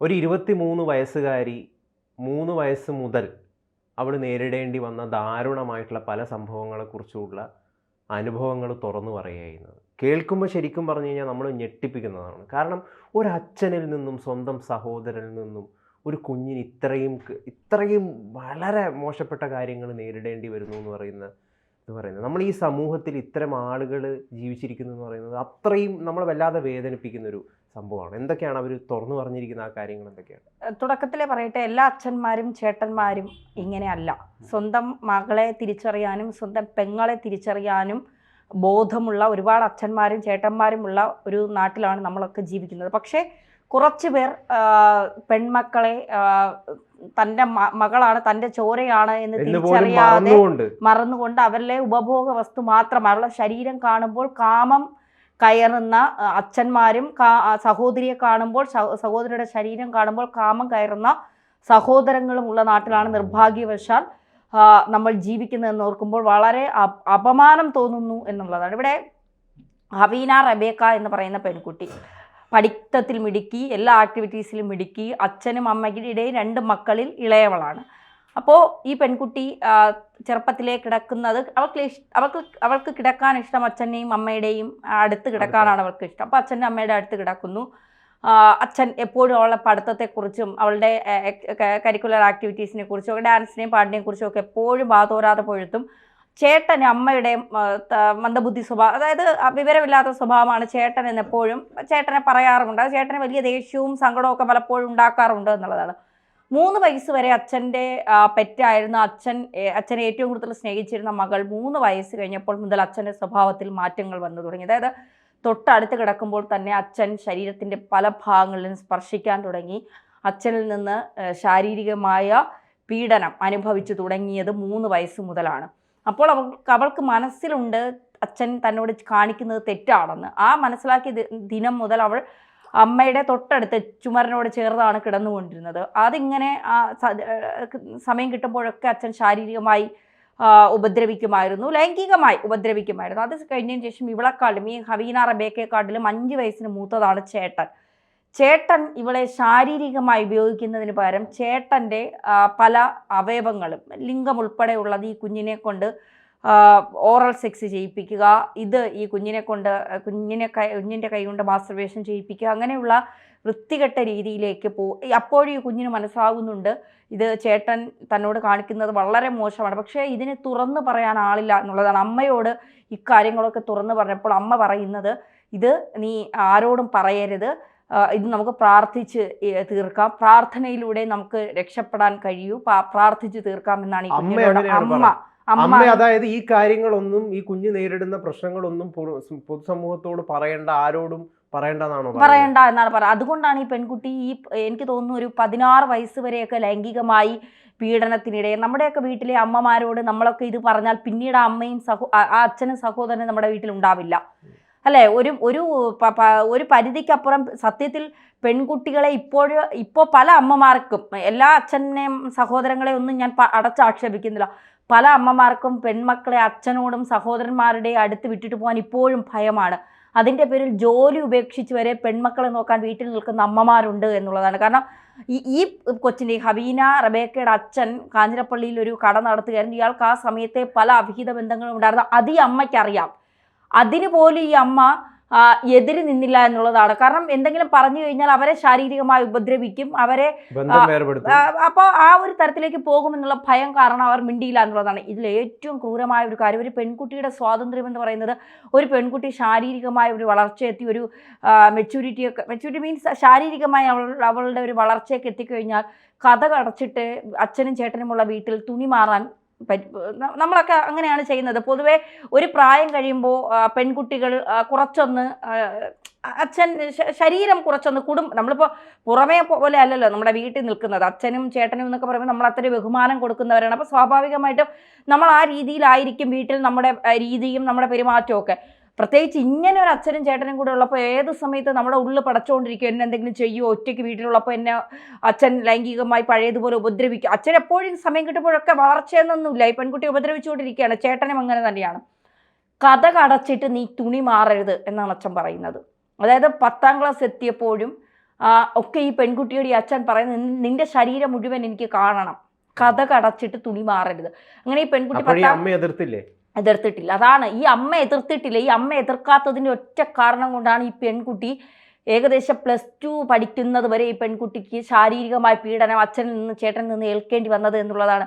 ഒരു 23 വയസ്സുകാരി 3 വയസ്സ് മുതൽ അവൾ നേരിടേണ്ടി വന്ന ദാരുണമായിട്ടുള്ള പല സംഭവങ്ങളെക്കുറിച്ചുള്ള അനുഭവങ്ങൾ തുറന്നു പറയുന്നത് കേൾക്കുമ്പോൾ ശരിക്കും പറഞ്ഞു കഴിഞ്ഞാൽ നമ്മൾ ഞെട്ടിപ്പിക്കുന്നതാണ്. കാരണം ഒരച്ഛനിൽ നിന്നും സ്വന്തം സഹോദരനിൽ നിന്നും ഒരു കുഞ്ഞിന് ഇത്രയും വളരെ മോശപ്പെട്ട കാര്യങ്ങൾ നേരിടേണ്ടി വരുന്നു എന്ന് പറയുന്നത് നമ്മൾ ഈ സമൂഹത്തിൽ ഇത്തരം ആളുകൾ ജീവിച്ചിരിക്കുന്നു എന്ന് പറയുന്നത് അത്രയും നമ്മളെ വല്ലാതെ വേദനിപ്പിക്കുന്നൊരു സംഭവമാണ്. എന്തൊക്കെയാണ് അവർ തുറന്നു പറഞ്ഞിരിക്കുന്ന ആ കാര്യങ്ങൾ എന്തൊക്കെയാണ്? തുടക്കത്തിലേ പറയട്ടെ, എല്ലാ അച്ഛന്മാരും ചേട്ടന്മാരും ഇങ്ങനെയല്ല. സ്വന്തം മകളെ തിരിച്ചറിയാനും സ്വന്തം പെങ്ങളെ തിരിച്ചറിയാനും ബോധമുള്ള ഒരുപാട് അച്ഛന്മാരും ചേട്ടന്മാരുമുള്ള ഒരു നാട്ടിലാണ് നമ്മളൊക്കെ ജീവിക്കുന്നത്. പക്ഷേ കുറച്ച് പേർ പെൺമക്കളെ തൻ്റെ മകളാണ്, തൻ്റെ ചോരയാണ് എന്ന് തിരിച്ചറിയാതെ മറന്നുകൊണ്ട് അവരിലെ ഉപഭോഗ വസ്തു മാത്രം, അവരുടെ ശരീരം കാണുമ്പോൾ കാമം കയറുന്ന അച്ഛന്മാരും സഹോദരിയെ കാണുമ്പോൾ സഹോദരിയുടെ ശരീരം കാണുമ്പോൾ കാമം കയറുന്ന സഹോദരങ്ങളും ഉള്ള നാട്ടിലാണ് നിർഭാഗ്യവശാൽ നമ്മൾ ജീവിക്കുന്നതെന്ന് ഓർക്കുമ്പോൾ വളരെ അപമാനം തോന്നുന്നു എന്നുള്ളതാണ്. ഇവിടെ ഹവീന റബേക്ക എന്ന് പറയുന്ന പെൺകുട്ടി പഠിത്തത്തിൽ മിടുക്കി, എല്ലാ ആക്ടിവിറ്റീസിലും മിടുക്കി, അച്ഛനും അമ്മയുടെയും 2 മക്കളിൽ ഇളയവളാണ്. അപ്പോൾ ഈ പെൺകുട്ടി ചെറുപ്പത്തിലേ കിടക്കുന്നത് അവൾക്ക് കിടക്കാൻ ഇഷ്ടം അച്ഛൻ്റെയും അമ്മയുടെയും അടുത്ത് കിടക്കാനാണ് അവൾക്ക് ഇഷ്ടം. അപ്പോൾ അച്ഛൻ്റെ അമ്മയുടെ അടുത്ത് കിടക്കുന്നു. അച്ഛൻ എപ്പോഴും അവളുടെ പഠിത്തത്തെക്കുറിച്ചും അവളുടെ കരിക്കുലർ ആക്ടിവിറ്റീസിനെ കുറിച്ചും ഡാൻസിനെയും പാട്ടിനെയും കുറിച്ചും ഒക്കെ എപ്പോഴും വാതോരാതെ പൊഴുത്തും. ചേട്ടന് അമ്മയുടെ മന്ദബുദ്ധി സ്വഭാവം, അതായത് വിവരമില്ലാത്ത സ്വഭാവമാണ് ചേട്ടൻ എന്നെപ്പോഴും ചേട്ടനെ പറയാറുമുണ്ട്. അത് ചേട്ടന് വലിയ ദേഷ്യവും സങ്കടവും ഒക്കെ പലപ്പോഴും ഉണ്ടാക്കാറുണ്ട് എന്നുള്ളതാണ്. 3 വയസ്സ് വരെ അച്ഛൻ്റെ പെറ്റായിരുന്ന അച്ഛനെ ഏറ്റവും കൂടുതൽ സ്നേഹിച്ചിരുന്ന മകൾ 3 വയസ്സ് കഴിഞ്ഞപ്പോൾ മുതൽ അച്ഛൻ്റെ സ്വഭാവത്തിൽ മാറ്റങ്ങൾ വന്നു തുടങ്ങി. അതായത് തൊട്ടടുത്ത് കിടക്കുമ്പോൾ തന്നെ അച്ഛൻ ശരീരത്തിൻ്റെ പല ഭാഗങ്ങളിലും സ്പർശിക്കാൻ തുടങ്ങി. അച്ഛനിൽ നിന്ന് ശാരീരികമായ പീഡനം അനുഭവിച്ചു തുടങ്ങിയത് 3 വയസ്സ് മുതലാണ്. അപ്പോൾ അവൾക്ക് മനസ്സിലുണ്ട് അച്ഛൻ തന്നോട് കാണിക്കുന്നത് തെറ്റാണെന്ന്. ആ മനസ്സിലാക്കിയ ദിനം മുതൽ അവൾ അമ്മയുടെ തൊട്ടടുത്ത് ചുമരിനോട് ചേർന്നാണ് കിടന്നുകൊണ്ടിരുന്നത്. അതിങ്ങനെ സമയം കിട്ടുമ്പോഴൊക്കെ അച്ഛൻ ശാരീരികമായി ഉപദ്രവിക്കുമായിരുന്നു, ലൈംഗികമായി ഉപദ്രവിക്കുമായിരുന്നു. അത് കഴിഞ്ഞതിന് ശേഷം ഇവളെക്കാളും, ഈ ഹവീന റബേക്കയെക്കാട്ടിലും 5 വയസ്സിന് മൂത്തതാണ് ചേട്ടൻ ഇവളെ ശാരീരികമായി ഉപയോഗിക്കുന്നതിന് പകരം ചേട്ടൻ്റെ പല അവയവങ്ങളും ലിംഗം ഉൾപ്പെടെയുള്ളത് ഈ കുഞ്ഞിനെ കൊണ്ട് ഓറൽ സെക്സ് ചെയ്യിപ്പിക്കുക, ഇത് ഈ കുഞ്ഞിൻ്റെ കൈ കൊണ്ട് മാസ്റ്റർബേഷൻ ചെയ്യിപ്പിക്കുക, അങ്ങനെയുള്ള വൃത്തികെട്ട രീതിയിലേക്ക് അപ്പോഴും ഈ കുഞ്ഞിന് മനസ്സിലാകുന്നുണ്ട് ഇത് ചേട്ടൻ തന്നോട് കാണിക്കുന്നത് വളരെ മോശമാണ്. പക്ഷേ ഇതിന് തുറന്നു പറയാൻ ആളില്ല എന്നുള്ളതാണ്. അമ്മയോട് ഇക്കാര്യങ്ങളൊക്കെ തുറന്നു പറഞ്ഞപ്പോൾ അമ്മ പറയുന്നത്, ഇത് നീ ആരോടും പറയരുത്, ഇത് നമുക്ക് പ്രാർത്ഥിച്ച് തീർക്കാം, പ്രാർത്ഥനയിലൂടെ നമുക്ക് രക്ഷപ്പെടാൻ കഴിയൂ, പ്രാർത്ഥിച്ച് തീർക്കാം എന്നാണ് ഈ കുഞ്ഞിനോട് അമ്മ അതായത് ഈ കാര്യങ്ങളൊന്നും, ഈ കുഞ്ഞ് നേരിടുന്ന പ്രശ്നങ്ങളൊന്നും പൊതുസമൂഹത്തോട് പറയേണ്ട, ആരോടും പറയേണ്ട എന്നാണ് പറയുന്നത്. അതുകൊണ്ടാണ് ഈ പെൺകുട്ടി എനിക്ക് തോന്നുന്നു ഒരു 16 വയസ്സ് വരെയൊക്കെ ലൈംഗികമായി പീഡനത്തിനിടെ നമ്മുടെയൊക്കെ വീട്ടിലെ അമ്മമാരോട് നമ്മളൊക്കെ ഇത് പറഞ്ഞാൽ പിന്നീട് അമ്മയും ആ അച്ഛനും സഹോദരനും നമ്മുടെ വീട്ടിൽ ഉണ്ടാവില്ല, അല്ലേ? ഒരു പരിധിക്കപ്പുറം സത്യത്തിൽ പെൺകുട്ടികളെ ഇപ്പോൾ പല അമ്മമാർക്കും, എല്ലാ അച്ഛനെയും സഹോദരങ്ങളെ ഒന്നും ഞാൻ അടച്ചാക്ഷേപിക്കുന്നില്ല, പല അമ്മമാർക്കും പെൺമക്കളെ അച്ഛനോടും സഹോദരന്മാരുടെ അടുത്ത് വിട്ടിട്ട് പോകാൻ ഇപ്പോഴും ഭയമാണ്. അതിൻ്റെ പേരിൽ ജോലി ഉപേക്ഷിച്ച് വരെ പെൺമക്കളെ നോക്കാൻ വീട്ടിൽ നിൽക്കുന്ന അമ്മമാരുണ്ട് എന്നുള്ളതാണ്. കാരണം ഈ കൊച്ചിൻ്റെ ഹവീന റബേക്കയുടെ അച്ഛൻ കാഞ്ഞിരപ്പള്ളിയിൽ ഒരു കട നടത്തുകയായിരുന്നു. ഇയാൾക്ക് ആ സമയത്തെ പല അവിഹിത ബന്ധങ്ങളും ഉണ്ടായിരുന്നു. അത് ഈ അമ്മയ്ക്കറിയാം. അതിന് പോലും ഈ അമ്മ എതിര് നിന്നില്ല എന്നുള്ളതാണ്. കാരണം എന്തെങ്കിലും പറഞ്ഞു കഴിഞ്ഞാൽ അവരെ ശാരീരികമായി ഉപദ്രവിക്കും, അവരെ അപ്പോൾ ആ ഒരു തരത്തിലേക്ക് പോകുമെന്നുള്ള ഭയം കാരണം അവർ മിണ്ടിയില്ല എന്നുള്ളതാണ്. ഇതിൽ ഏറ്റവും ക്രൂരമായ ഒരു കാര്യം, ഒരു പെൺകുട്ടിയുടെ സ്വാതന്ത്ര്യം എന്ന് പറയുന്നത്, ഒരു പെൺകുട്ടി ശാരീരികമായ ഒരു വളർച്ചയെത്തി ഒരു മെച്യൂരിറ്റി മീൻസ് ശാരീരികമായി അവളുടെ ഒരു വളർച്ചയൊക്കെ എത്തിക്കഴിഞ്ഞാൽ കതകടച്ചിട്ട് അച്ഛനും ചേട്ടനുമുള്ള വീട്ടിൽ തുണി മാറാൻ നമ്മളൊക്കെ അങ്ങനെയാണ് ചെയ്യുന്നത്. പൊതുവെ ഒരു പ്രായം കഴിയുമ്പോൾ പെൺകുട്ടികൾ കുറച്ചൊന്ന് അച്ഛൻ ശരീരം കുറച്ചൊന്ന് നമ്മളിപ്പോൾ പുറമേ പോലെ അല്ലല്ലോ നമ്മുടെ വീട്ടിൽ നിൽക്കുന്നത്. അച്ഛനും ചേട്ടനും എന്നൊക്കെ പറയുമ്പോൾ നമ്മൾ അത്രയും ബഹുമാനം കൊടുക്കുന്നവരാണ്. അപ്പോൾ സ്വാഭാവികമായിട്ടും നമ്മൾ ആ രീതിയിലായിരിക്കും വീട്ടിൽ നമ്മുടെ രീതിയും നമ്മുടെ പെരുമാറ്റവും ഒക്കെ. പ്രത്യേകിച്ച് ഇങ്ങനെ ഒരു അച്ഛനും ചേട്ടനും കൂടെ ഉള്ളപ്പോൾ ഏത് സമയത്ത് നമ്മുടെ ഉള്ളിൽ പടച്ചുകൊണ്ടിരിക്കും, എന്നെ എന്തെങ്കിലും ചെയ്യുമോ, ഒറ്റയ്ക്ക് വീട്ടിലുള്ളപ്പോൾ എന്നെ അച്ഛൻ ലൈംഗികമായി പഴയതുപോലെ ഉപദ്രവിക്കും. അച്ഛൻ എപ്പോഴും സമയം കിട്ടുമ്പോഴൊക്കെ വളർച്ചയെന്നൊന്നുമില്ല, ഈ പെൺകുട്ടി ഉപദ്രവിച്ചുകൊണ്ടിരിക്കുകയാണ്. ചേട്ടനും അങ്ങനെ തന്നെയാണ്. കഥ കടച്ചിട്ട് നീ തുണി മാറരുത് എന്നാണ് അച്ഛൻ പറയുന്നത്. അതായത് 10ാം ക്ലാസ് എത്തിയപ്പോഴും ഒക്കെ ഈ പെൺകുട്ടിയോട് ഈ അച്ഛൻ പറയുന്നത് നിന്റെ ശരീരം മുഴുവൻ എനിക്ക് കാണണം, കഥ കടച്ചിട്ട് തുണി മാറരുത്. അങ്ങനെ ഈ പെൺകുട്ടി എതിർത്തിട്ടില്ല. അതാണ് ഈ അമ്മ എതിർത്തിട്ടില്ല. ഈ അമ്മ എതിർക്കാത്തതിൻ്റെ ഒറ്റ കാരണം കൊണ്ടാണ് ഈ പെൺകുട്ടി ഏകദേശം +2 പഠിക്കുന്നത് വരെ ഈ പെൺകുട്ടിക്ക് ശാരീരികമായ പീഡനം അച്ഛനിൽ നിന്ന് ചേട്ടനിൽ നിന്ന് ഏൽക്കേണ്ടി വന്നത് എന്നുള്ളതാണ്.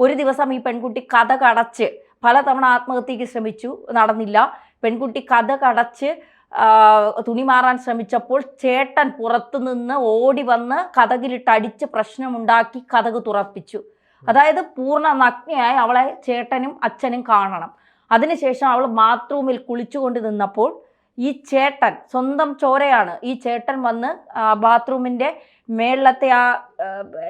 ഒരു ദിവസം ഈ പെൺകുട്ടി കഥ കടച്ച് പലതവണ ആത്മഹത്യക്ക് ശ്രമിച്ചു, നടന്നില്ല. പെൺകുട്ടി കഥ കടച്ച് തുണി മാറാൻ ശ്രമിച്ചപ്പോൾ ചേട്ടൻ പുറത്തുനിന്ന് ഓടി വന്ന് കതകിലിട്ട് അടിച്ച് പ്രശ്നമുണ്ടാക്കി കതക് തുറപ്പിച്ചു. അതായത് പൂർണ്ണ നഗ്നയായി അവളെ ചേട്ടനും അച്ഛനും കാണണം. അതിനുശേഷം അവൾ ബാത്റൂമിൽ കുളിച്ചുകൊണ്ട് നിന്നപ്പോൾ ഈ ചേട്ടൻ, സ്വന്തം ചോരയാണ്, ഈ ചേട്ടൻ വന്ന് ബാത്റൂമിൻ്റെ മേളത്തെ ആ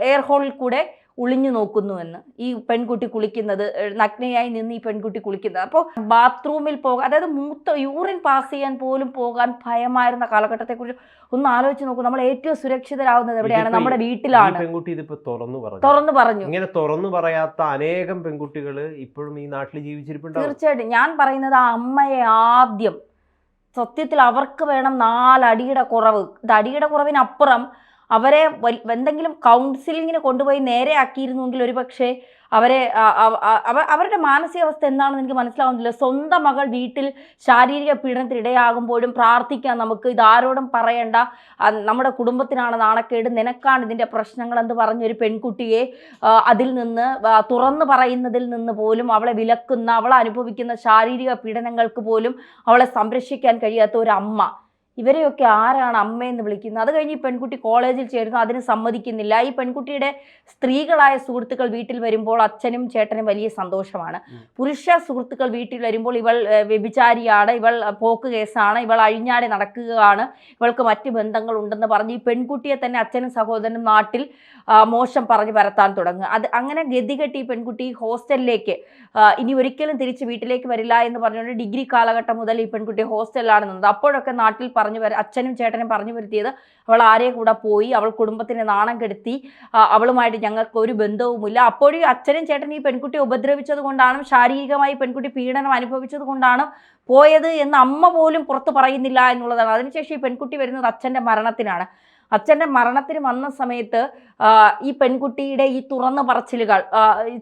എയർ ഹോളിൽ കൂടെ ഒളിഞ്ഞു നോക്കുന്നുവെന്ന്. ഈ പെൺകുട്ടി കുളിക്കുന്നത്, നഗ്നയായി നിന്ന് ഈ പെൺകുട്ടി കുളിക്കുന്നത്. അപ്പോൾ ബാത്റൂമിൽ പോകാൻ, അതായത് യൂറിൻ പാസ് ചെയ്യാൻ പോലും പോകാൻ ഭയമായിരുന്ന കാലഘട്ടത്തെക്കുറിച്ച് ഒന്ന് ആലോചിച്ച് നോക്കൂ. നമ്മൾ ഏറ്റവും സുരക്ഷിതരാകുന്നത് എവിടെയാണ്? നമ്മുടെ വീട്ടിലാണ്. പെൺകുട്ടി ഇതിപ്പോ തുറന്നു പറഞ്ഞു. ഇങ്ങനെ തുറന്നു പറയാത്ത അനേകം പെൺകുട്ടികൾ ഇപ്പോഴും ഈ നാട്ടിൽ ജീവിച്ചിരിപ്പുണ്ട്. തീർച്ചയായിട്ടും ഞാൻ പറയുന്നത് ആ അമ്മയെ ആദ്യം, സത്യത്തിൽ അവർക്ക് വേണം 4 അടിയുടെ കുറവ്. ഇത് അടിയുടെ കുറവിനപ്പുറം അവരെ എന്തെങ്കിലും കൗൺസിലിങ്ങിന് കൊണ്ടുപോയി നേരെ ആക്കിയിരുന്നെങ്കിൽ ഒരു പക്ഷേ അവരുടെ മാനസികാവസ്ഥ എന്താണെന്ന് എനിക്ക് മനസ്സിലാവുന്നില്ല. സ്വന്തം മകൾ വീട്ടിൽ ശാരീരിക പീഡനത്തിന് ഇടയാകുമ്പോഴും പ്രാർത്ഥിക്കാൻ നമുക്ക്, ഇതാരോടും പറയണ്ട, നമ്മുടെ കുടുംബത്തിനാണ് നാണക്കേട്, നിനക്കാണ് ഇതിൻ്റെ പ്രശ്നങ്ങൾ എന്ന് പറഞ്ഞൊരു പെൺകുട്ടിയെ അതിൽ നിന്ന് തുറന്നു പറയുന്നതിൽ നിന്ന് പോലും അവളെ വിലക്കുന്ന, അവളെ അനുഭവിക്കുന്ന ശാരീരിക പീഡനങ്ങൾക്ക് പോലും അവളെ സംരക്ഷിക്കാൻ കഴിയാത്ത ഒരു അമ്മ, ഇവരെയൊക്കെ ആരാണ് അമ്മയെന്ന് വിളിക്കുന്നത്? അത് കഴിഞ്ഞ് ഈ പെൺകുട്ടി കോളേജിൽ ചേരുന്നു, അതിന് സമ്മതിക്കുന്നില്ല. ഈ പെൺകുട്ടിയുടെ സ്ത്രീകളായ സുഹൃത്തുക്കൾ വീട്ടിൽ വരുമ്പോൾ അച്ഛനും ചേട്ടനും വലിയ സന്തോഷമാണ്. പുരുഷ സുഹൃത്തുക്കൾ വീട്ടിൽ വരുമ്പോൾ ഇവൾ വ്യഭിചാരിയാണ്, ഇവൾ പോക്ക് കേസാണ്, ഇവൾ അഴിഞ്ഞാടി നടക്കുകയാണ്, ഇവൾക്ക് മറ്റ് ബന്ധങ്ങളുണ്ടെന്ന് പറഞ്ഞ് ഈ പെൺകുട്ടിയെ തന്നെ അച്ഛനും സഹോദരനും നാട്ടിൽ മോശം പറഞ്ഞ് പരത്താൻ തുടങ്ങുക. അങ്ങനെ ഗതികെട്ടി ഈ പെൺകുട്ടി ഹോസ്റ്റലിലേക്ക് ഇനി ഒരിക്കലും തിരിച്ച് വീട്ടിലേക്ക് വരില്ല എന്ന് പറഞ്ഞുകൊണ്ട് ഡിഗ്രി കാലഘട്ടം മുതൽ ഈ പെൺകുട്ടി ഹോസ്റ്റലിലാണ് നിന്നത്. അപ്പോഴൊക്കെ നാട്ടിൽ അച്ഛനും ചേട്ടനും പറഞ്ഞു വരുത്തിയത് അവൾ ആരെ കൂടെ പോയി, അവൾ കുടുംബത്തിനെ നാണം കെടുത്തി, അവളുമായിട്ട് ഞങ്ങൾക്ക് ഒരു ബന്ധവുമില്ല. അപ്പോഴും അച്ഛനും ചേട്ടനും ഈ പെൺകുട്ടിയെ ഉപദ്രവിച്ചത് കൊണ്ടാണ്, ശാരീരികമായി പെൺകുട്ടി പീഡനം അനുഭവിച്ചത് കൊണ്ടാണ് പോയത് എന്ന് അമ്മ പോലും പുറത്ത് പറയുന്നില്ല എന്നുള്ളതാണ്. അതിനുശേഷം ഈ പെൺകുട്ടി വരുന്നത് അച്ഛൻ്റെ മരണത്തിനാണ്. അച്ഛൻ്റെ മരണത്തിന് വന്ന സമയത്ത് ഈ പെൺകുട്ടിയുടെ ഈ തുറന്ന പറച്ചിലുകൾ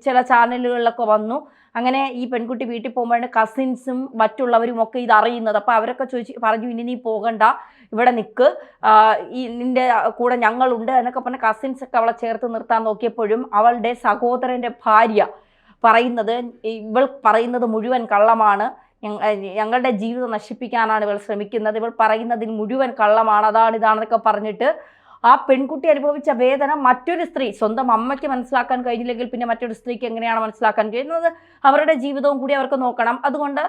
ചില ചാനലുകളിലൊക്കെ വന്നു. അങ്ങനെ ഈ പെൺകുട്ടി വീട്ടിൽ പോകുമ്പോഴാണ് കസിൻസും മറ്റുള്ളവരും ഒക്കെ ഇത് അറിയുന്നത്. അപ്പോൾ അവരൊക്കെ പറഞ്ഞു, ഇനി നീ പോകണ്ട, ഇവിടെ നിൽക്ക്, നിൻ്റെ കൂടെ ഞങ്ങളുണ്ട് എന്നൊക്കെ പറഞ്ഞ കസിൻസൊക്കെ അവളെ ചേർത്ത് നിർത്താൻ നോക്കിയപ്പോഴും അവളുടെ സഹോദരൻ്റെ ഭാര്യ പറയുന്നത്, ഇവൾ പറയുന്നത് മുഴുവൻ കള്ളമാണ്, ഞങ്ങളുടെ ജീവിതം നശിപ്പിക്കാനാണ് ഇവൾ ശ്രമിക്കുന്നത്, ഇവൾ പറയുന്നതിൽ മുഴുവൻ കള്ളമാണ്, ഇതാണെന്നൊക്കെ പറഞ്ഞിട്ട് ആ പെൺകുട്ടി അനുഭവിച്ച വേദന മറ്റൊരു സ്ത്രീ, സ്വന്തം അമ്മയ്ക്ക് മനസ്സിലാക്കാൻ കഴിഞ്ഞില്ലെങ്കിൽ പിന്നെ മറ്റൊരു സ്ത്രീക്ക് എങ്ങനെയാണ് മനസ്സിലാക്കാൻ കഴിയുന്നത്? അവരുടെ ജീവിതവും കൂടി അവർക്ക് നോക്കണം. അതുകൊണ്ട്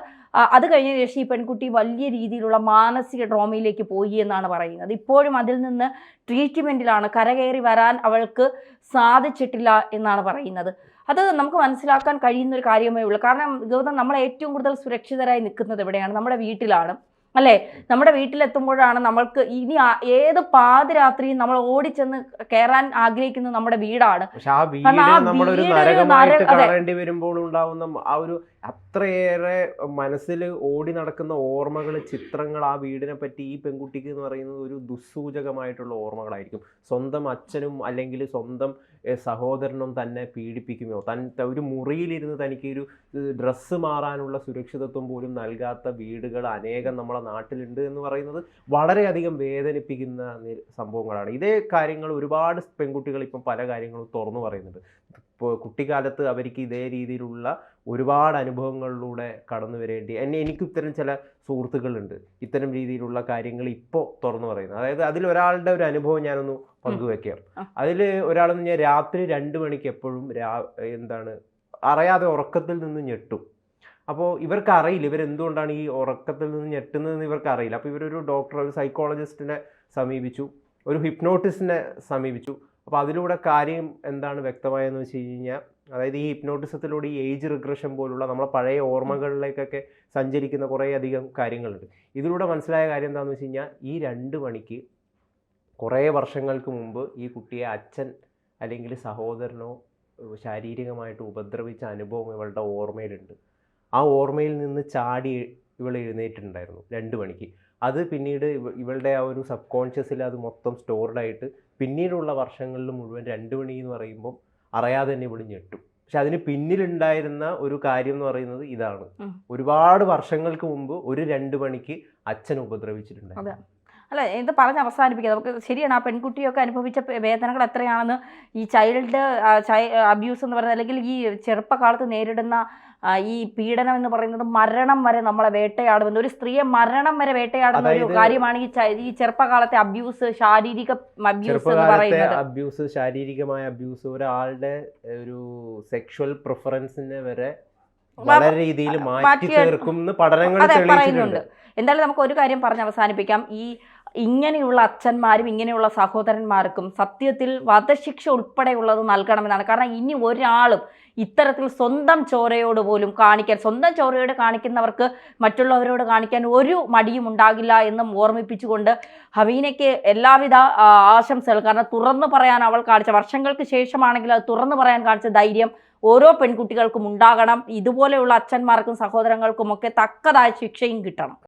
അത് കഴിഞ്ഞ ശേഷം ഈ പെൺകുട്ടി വലിയ രീതിയിലുള്ള മാനസിക ട്രോമയിലേക്ക് പോയി എന്നാണ് പറയുന്നത്. ഇപ്പോഴും അതിൽ നിന്ന് ട്രീറ്റ്മെൻറ്റിലാണ്, കരകയറി വരാൻ അവൾക്ക് സാധിച്ചിട്ടില്ല എന്നാണ് പറയുന്നത്. അത് നമുക്ക് മനസ്സിലാക്കാൻ കഴിയുന്ന ഒരു കാര്യമേ ഉള്ളൂ. കാരണം ഗൗതം, നമ്മൾ ഏറ്റവും കൂടുതൽ സുരക്ഷിതരായി നിൽക്കുന്നത് എവിടെയാണ്? നമ്മുടെ വീട്ടിലാണ്, അല്ലേ? നമ്മുടെ വീട്ടിലെത്തുമ്പോഴാണ് നമ്മൾക്ക് ഇനി ഏത് പാതിരാത്രിയും നമ്മൾ ഓടിച്ചെന്ന് കയറാൻ ആഗ്രഹിക്കുന്നത് നമ്മുടെ വീടാണ്. വരുമ്പോൾ ഉണ്ടാവുന്ന ആ ഒരു അത്രയേറെ മനസ്സിൽ ഓടി നടക്കുന്ന ഓർമ്മകൾ, ചിത്രങ്ങൾ ആ വീടിനെ പറ്റി ഈ പെൺകുട്ടിക്ക് എന്ന് പറയുന്നത് ഒരു ദുസ്സൂചകമായിട്ടുള്ള ഓർമ്മകളായിരിക്കും. സ്വന്തം അച്ഛനും അല്ലെങ്കിൽ സ്വന്തം സഹോദരനും തന്നെ പീഡിപ്പിക്കുമോ, ഒരു മുറിയിലിരുന്ന് തനിക്ക് ഒരു ഡ്രസ്സ് മാറാനുള്ള സുരക്ഷിതത്വം പോലും നൽകാത്ത വീടുകൾ അനേകം നമ്മളെ നാട്ടിലുണ്ട് എന്ന് പറയുന്നത് വളരെയധികം വേദനിപ്പിക്കുന്ന സംഭവങ്ങളാണ്. ഇതേ കാര്യങ്ങൾ ഒരുപാട് പെൺകുട്ടികൾ ഇപ്പം പല കാര്യങ്ങളും തുറന്നു പറയുന്നുണ്ട്. ഇപ്പോൾ കുട്ടിക്കാലത്ത് അവർക്ക് ഇതേ രീതിയിലുള്ള ഒരുപാട് അനുഭവങ്ങളിലൂടെ കടന്നു വരേണ്ടി, എനിക്ക് ഇത്തരം ചില സുഹൃത്തുക്കളുണ്ട് ഇത്തരം രീതിയിലുള്ള കാര്യങ്ങൾ ഇപ്പോൾ തുറന്നു പറയുന്നത്. അതായത് അതിലൊരാളുടെ ഒരു അനുഭവം ഞാനൊന്ന് പങ്കുവെക്കാം. അതിൽ ഒരാളെന്ന് ഞാൻ രാത്രി 2 മണിക്ക് എപ്പോഴും അറിയാതെ ഉറക്കത്തിൽ നിന്ന് ഞെട്ടും. അപ്പോൾ ഇവർക്ക് അറിയില്ല ഇവരെന്തുകൊണ്ടാണ് ഈ ഉറക്കത്തിൽ നിന്ന് ഞെട്ടുന്നതെന്ന് ഇവർക്ക് അറിയില്ല. അപ്പോൾ ഇവരൊരു ഡോക്ടർ, ഒരു സൈക്കോളജിസ്റ്റിനെ സമീപിച്ചു, ഒരു ഹിപ്നോട്ടിസ്റ്റിനെ സമീപിച്ചു. അപ്പോൾ അതിലൂടെ കാര്യം എന്താണ് വ്യക്തമായെന്ന് വെച്ച് കഴിഞ്ഞാൽ, അതായത് ഈ ഹിപ്നോട്ടിസത്തിലൂടെ ഈ ഏജ് റിഗ്രഷൻ പോലുള്ള നമ്മളെ പഴയ ഓർമ്മകളിലേക്കൊക്കെ സഞ്ചരിക്കുന്ന കുറേയധികം കാര്യങ്ങളുണ്ട്. ഇതിലൂടെ മനസ്സിലായ കാര്യം എന്താണെന്ന് വെച്ച് കഴിഞ്ഞാൽ, ഈ 2 മണിക്ക് കുറേ വർഷങ്ങൾക്ക് മുമ്പ് ഈ കുട്ടിയെ അച്ഛൻ അല്ലെങ്കിൽ സഹോദരനോ ശാരീരികമായിട്ട് ഉപദ്രവിച്ച അനുഭവം ഇവളുടെ ഓർമ്മയിലുണ്ട്. ആ ഓർമ്മയിൽ നിന്ന് ചാടി ഇവൾ എഴുന്നേറ്റിട്ടുണ്ടായിരുന്നു 2 മണിക്ക്. അത് പിന്നീട് ഇവളുടെ ആ ഒരു സബ് കോൺഷ്യസിൽ അത് മൊത്തം സ്റ്റോർഡ് ആയിട്ട് പിന്നീടുള്ള വർഷങ്ങളിൽ മുഴുവൻ 2 മണി എന്ന് പറയുമ്പോൾ അറിയാതെ തന്നെ ഇവള് ഞെട്ടും. പക്ഷെ അതിന് പിന്നിലുണ്ടായിരുന്ന ഒരു കാര്യം എന്ന് പറയുന്നത് ഇതാണ്. ഒരുപാട് വർഷങ്ങൾക്ക് മുമ്പ് ഒരു 2 മണിക്ക് അച്ഛൻ ഉപദ്രവിച്ചിട്ടുണ്ടായിരുന്നു. അല്ല, ഇത് പറഞ്ഞ് അവസാനിപ്പിക്കുക. നമുക്ക് ശരിയാണ്, ആ പെൺകുട്ടിയൊക്കെ അനുഭവിച്ച വേദനകൾ എത്രയാണെന്ന് ഈ ചൈൽഡ് അബ്യൂസ് എന്ന് പറയുന്നത്, അല്ലെങ്കിൽ ഈ ചെറുപ്പകാലത്ത് നേരിടുന്ന ഈ പീഡനം എന്ന് പറയുന്നത് മരണം വരെ നമ്മളെ വേട്ടയാടുമെന്ന്, ഒരു സ്ത്രീയെ മരണം വരെ വേട്ടയാടുന്ന ഒരു കാര്യമാണ് ഈ ചെറുപ്പകാലത്തെ അബ്യൂസ്, ശാരീരിക അബ്യൂസ് എന്ന് പറയുന്നത്. അബ്യൂസ്, ശാരീരികമായ അബ്യൂസ് ഒരാളുടെ ഒരു സെക്ഷുവൽ പ്രിഫറൻസിനെ വരെ വളരെ രീതിയിൽ മാറ്റി തീർക്കും പഠനങ്ങൾ തെളിയിച്ചിട്ടുണ്ട്. എന്തായാലും നമുക്ക് ഒരു കാര്യം പറഞ്ഞ് അവസാനിപ്പിക്കാം. ഇങ്ങനെയുള്ള അച്ഛന്മാരും ഇങ്ങനെയുള്ള സഹോദരന്മാർക്കും സത്യത്തിൽ വധശിക്ഷ ഉൾപ്പെടെയുള്ളത് നൽകണമെന്നാണ്. കാരണം ഇനി ഒരാളും ഇത്തരത്തിൽ സ്വന്തം ചോരയോട് പോലും സ്വന്തം ചോരയോട് കാണിക്കുന്നവർക്ക് മറ്റുള്ളവരോട് കാണിക്കാൻ ഒരു മടിയും ഉണ്ടാകില്ല എന്നും ഓർമ്മിപ്പിച്ചുകൊണ്ട് ഹവീനയ്ക്ക് എല്ലാവിധ ആശംസകൾ. കാരണം തുറന്നു പറയാൻ അവൾ കാണിച്ച, വർഷങ്ങൾക്ക് ശേഷമാണെങ്കിൽ അത് തുറന്നു പറയാൻ കാണിച്ച ധൈര്യം ഓരോ പെൺകുട്ടികൾക്കും ഉണ്ടാകണം. ഇതുപോലെയുള്ള അച്ഛന്മാർക്കും സഹോദരങ്ങൾക്കും ഒക്കെ തക്കതായ ശിക്ഷയും കിട്ടണം.